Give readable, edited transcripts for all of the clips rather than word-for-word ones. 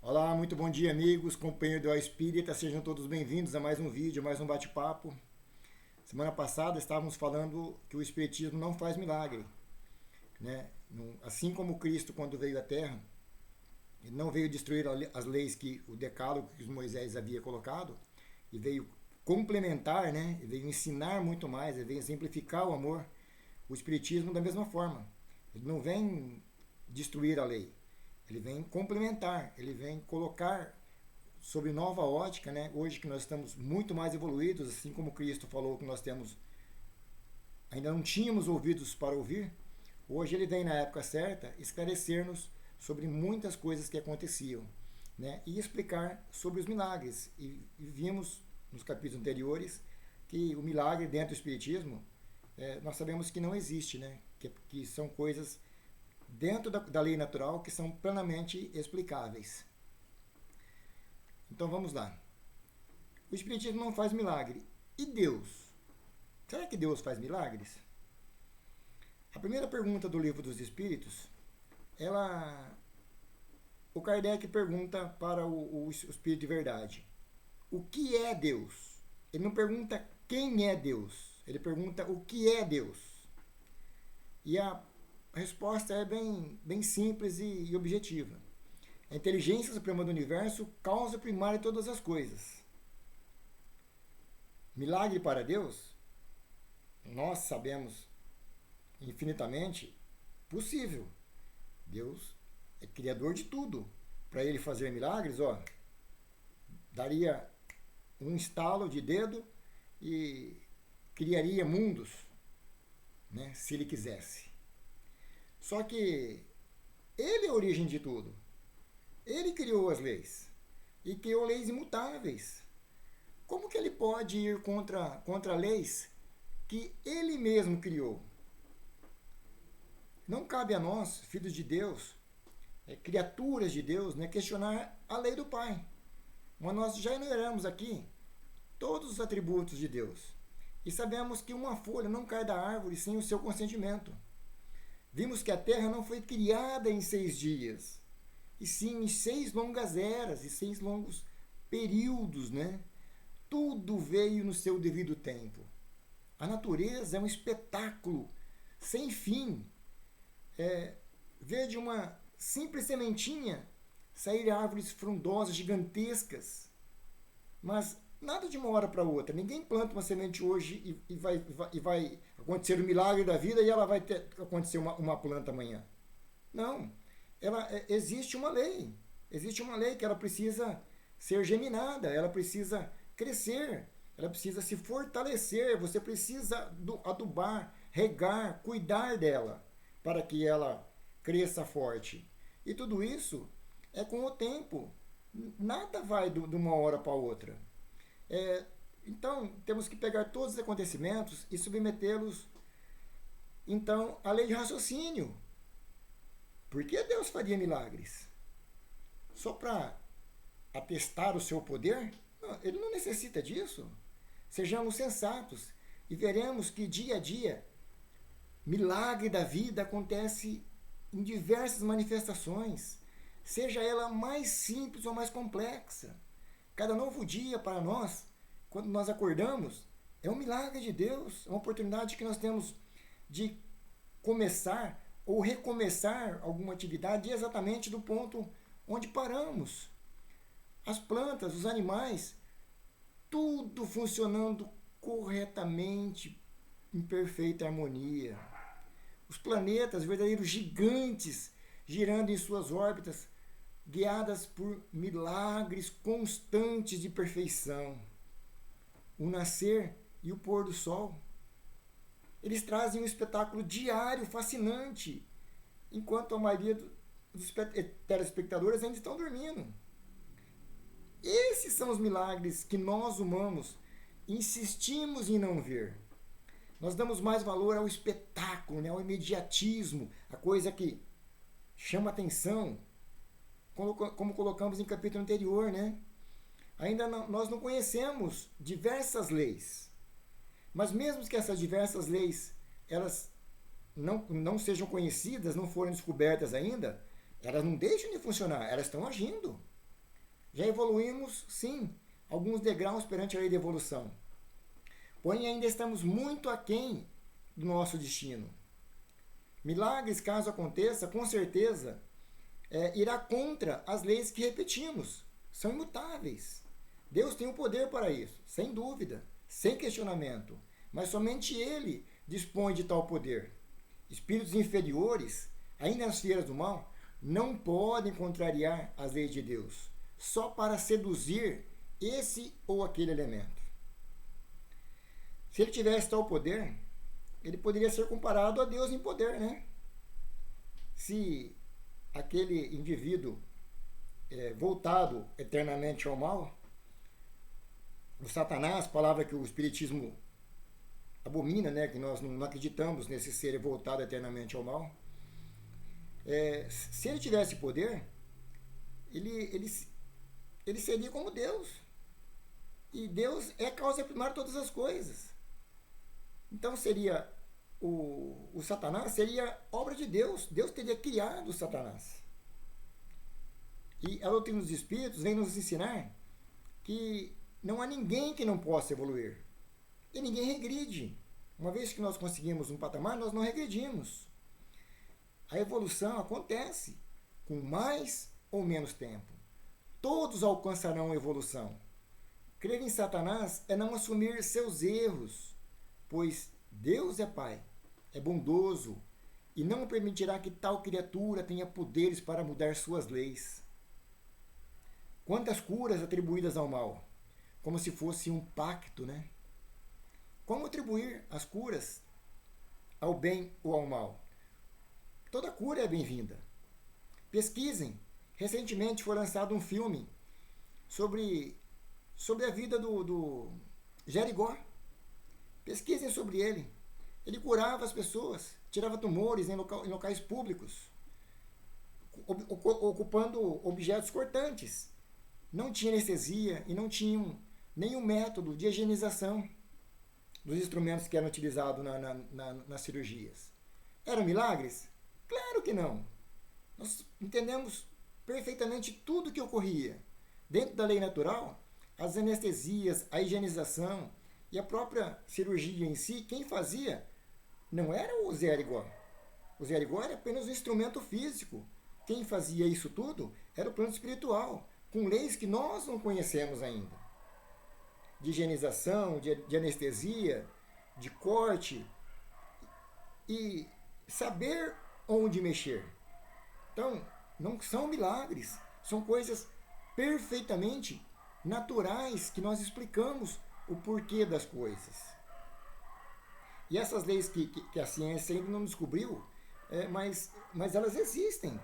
Olá, muito bom dia, amigos, companheiros do Espírita, sejam todos bem-vindos a mais um vídeo, mais um bate-papo. Semana passada estávamos falando que o Espiritismo não faz milagre, né? Assim como Cristo, quando veio à Terra, ele não veio destruir as leis que o Decálogo que Moisés havia colocado, e veio complementar, né? E veio ensinar muito mais, ele veio exemplificar o amor. O Espiritismo da mesma forma, ele não vem destruir a lei. Ele vem complementar, ele vem colocar sobre nova ótica, né? Hoje que nós estamos muito mais evoluídos, assim como Cristo falou que nós temos, ainda não tínhamos ouvidos para ouvir, hoje ele vem na época certa esclarecer-nos sobre muitas coisas que aconteciam, né? E explicar sobre os milagres. E vimos nos capítulos anteriores que o milagre dentro do Espiritismo, nós sabemos que não existe, né? Que são coisas dentro da lei natural que são plenamente explicáveis. Então vamos lá. O Espiritismo não faz milagre. E Deus? Será que Deus faz milagres? A primeira pergunta do Livro dos Espíritos, o Kardec pergunta para o Espírito de Verdade: o que é Deus? Ele não pergunta quem é Deus, ele pergunta o que é Deus. E a resposta é bem simples e objetiva. A inteligência suprema do universo, causa primária de todas as coisas. Milagre para Deus? Nós sabemos infinitamente possível. Deus é criador de tudo. Para ele fazer milagres, daria um estalo de dedo e criaria mundos, né, se ele quisesse. Só que ele é a origem de tudo. Ele criou as leis. E criou leis imutáveis. Como que ele pode ir contra leis que ele mesmo criou? Não cabe a nós, filhos de Deus, criaturas de Deus, né, questionar a lei do Pai. Mas nós já enumeramos aqui todos os atributos de Deus. E sabemos que uma folha não cai da árvore sem o seu consentimento. Vimos que a Terra não foi criada em 6 dias, e sim em 6 longas eras, e 6 longos períodos, né? Tudo veio no seu devido tempo. A natureza é um espetáculo sem fim. Ver de uma simples sementinha sair árvores frondosas, gigantescas. Mas nada de uma hora para outra. Ninguém planta uma semente hoje e vai acontecer o milagre da vida e ela vai acontecer uma planta amanhã. Não. Existe uma lei. Existe uma lei que ela precisa ser geminada, ela precisa crescer, ela precisa se fortalecer. Você precisa adubar, regar, cuidar dela para que ela cresça forte. E tudo isso é com o tempo. Nada vai de uma hora para outra. Então, temos que pegar todos os acontecimentos e submetê-los, então, à lei de raciocínio. Por que Deus faria milagres? Só para atestar o seu poder? Não, ele não necessita disso. Sejamos sensatos e veremos que dia a dia, milagre da vida acontece em diversas manifestações, seja ela mais simples ou mais complexa. Cada novo dia para nós, quando nós acordamos, é um milagre de Deus, é uma oportunidade que nós temos de começar ou recomeçar alguma atividade exatamente do ponto onde paramos. As plantas, os animais, tudo funcionando corretamente, em perfeita harmonia. Os planetas, verdadeiros gigantes, girando em suas órbitas, guiadas por milagres constantes de perfeição. O nascer e o pôr do sol. Eles trazem um espetáculo diário fascinante, enquanto a maioria dos telespectadores ainda estão dormindo. Esses são os milagres que nós, humanos, insistimos em não ver. Nós damos mais valor ao espetáculo, né, ao imediatismo, a coisa que chama atenção, como colocamos em capítulo anterior, né? Ainda nós não conhecemos diversas leis. Mas mesmo que essas diversas leis elas não sejam conhecidas, não forem descobertas ainda, elas não deixam de funcionar, elas estão agindo. Já evoluímos, sim, alguns degraus perante a lei da evolução. Porém, ainda estamos muito aquém do nosso destino. Milagres, caso aconteça, com certeza, irá contra as leis que repetimos. São imutáveis. Deus tem o poder para isso, sem dúvida, sem questionamento. Mas somente Ele dispõe de tal poder. Espíritos inferiores, ainda nas esferas do mal, não podem contrariar as leis de Deus, só para seduzir esse ou aquele elemento. Se ele tivesse tal poder, ele poderia ser comparado a Deus em poder, né? Se aquele indivíduo voltado eternamente ao mal, o Satanás, palavra que o Espiritismo abomina, né? Que nós não acreditamos nesse ser voltado eternamente ao mal. Se ele tivesse poder, ele seria como Deus. E Deus é a causa primária de todas as coisas. Então seria o Satanás seria obra de Deus. Deus teria criado o Satanás. E a doutrina dos Espíritos vem nos ensinar que não há ninguém que não possa evoluir. E ninguém regride. Uma vez que nós conseguimos um patamar, nós não regredimos. A evolução acontece com mais ou menos tempo. Todos alcançarão a evolução. Crer em Satanás é não assumir seus erros, pois Deus é Pai, é bondoso e não permitirá que tal criatura tenha poderes para mudar suas leis. Quantas curas atribuídas ao mal, como se fosse um pacto, né? Como atribuir as curas ao bem ou ao mal? Toda cura é bem-vinda. Pesquisem. Recentemente foi lançado um filme sobre a vida do Jerigó. Pesquisem sobre ele. Ele curava as pessoas, tirava tumores em locais públicos, ocupando objetos cortantes. Não tinha anestesia e não tinha nenhum método de higienização dos instrumentos que eram utilizados nas cirurgias. Eram milagres? Claro que não. Nós entendemos perfeitamente tudo o que ocorria. Dentro da lei natural, as anestesias, a higienização e a própria cirurgia em si, quem fazia não era o Zé Arigó. O Zé Arigó era apenas um instrumento físico. Quem fazia isso tudo era o plano espiritual, com leis que nós não conhecemos ainda. De higienização, de anestesia, de corte e saber onde mexer. Então, não são milagres, são coisas perfeitamente naturais que nós explicamos o porquê das coisas. E essas leis que a ciência ainda não descobriu, mas elas existem.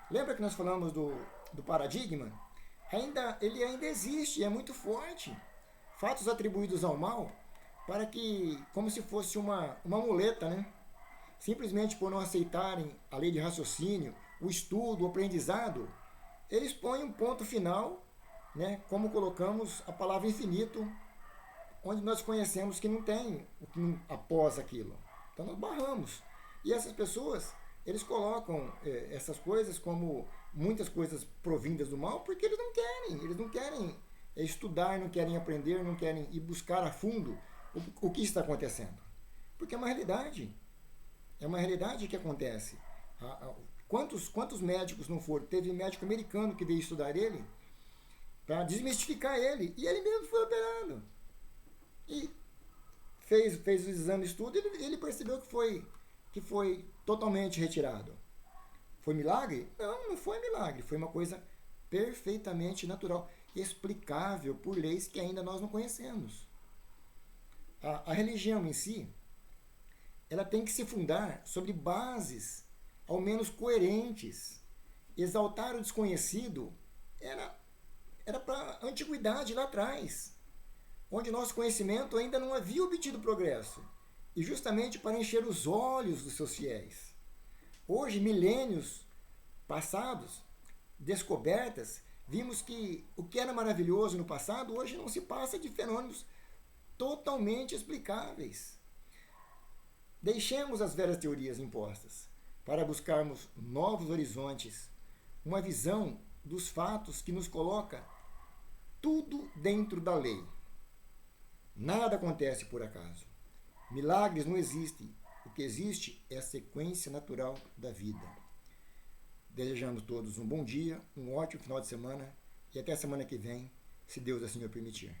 Lembra que nós falamos do paradigma? Ele ainda existe, é muito forte. Fatos atribuídos ao mal, para que, como se fosse uma muleta, né? Simplesmente por não aceitarem a lei de raciocínio, o estudo, o aprendizado, eles põem um ponto final, né? Como colocamos a palavra infinito, onde nós conhecemos que não tem o que após aquilo. Então nós barramos. E essas pessoas, eles colocam essas coisas como muitas coisas provindas do mal, porque eles não querem estudar, não querem aprender, não querem ir buscar a fundo o que está acontecendo. Porque é uma realidade. É uma realidade que acontece. Quantos médicos não foram? Teve um médico americano que veio estudar ele para desmistificar ele. E ele mesmo foi operado. E fez o exame de estudo e ele percebeu que foi totalmente retirado. Foi milagre? Não foi milagre. Foi uma coisa perfeitamente natural, explicável por leis que ainda nós não conhecemos. A religião em si, ela tem que se fundar sobre bases ao menos coerentes. Exaltar o desconhecido era para a antiguidade lá atrás, onde nosso conhecimento ainda não havia obtido progresso, e justamente para encher os olhos dos seus fiéis. Hoje, milênios passados, descobertas, vimos que o que era maravilhoso no passado, hoje não se passa de fenômenos totalmente explicáveis. Deixemos as velhas teorias impostas para buscarmos novos horizontes, uma visão dos fatos que nos coloca tudo dentro da lei. Nada acontece por acaso. Milagres não existem. O que existe é a sequência natural da vida. Desejando a todos um bom dia, um ótimo final de semana e até a semana que vem, se Deus assim o permitir.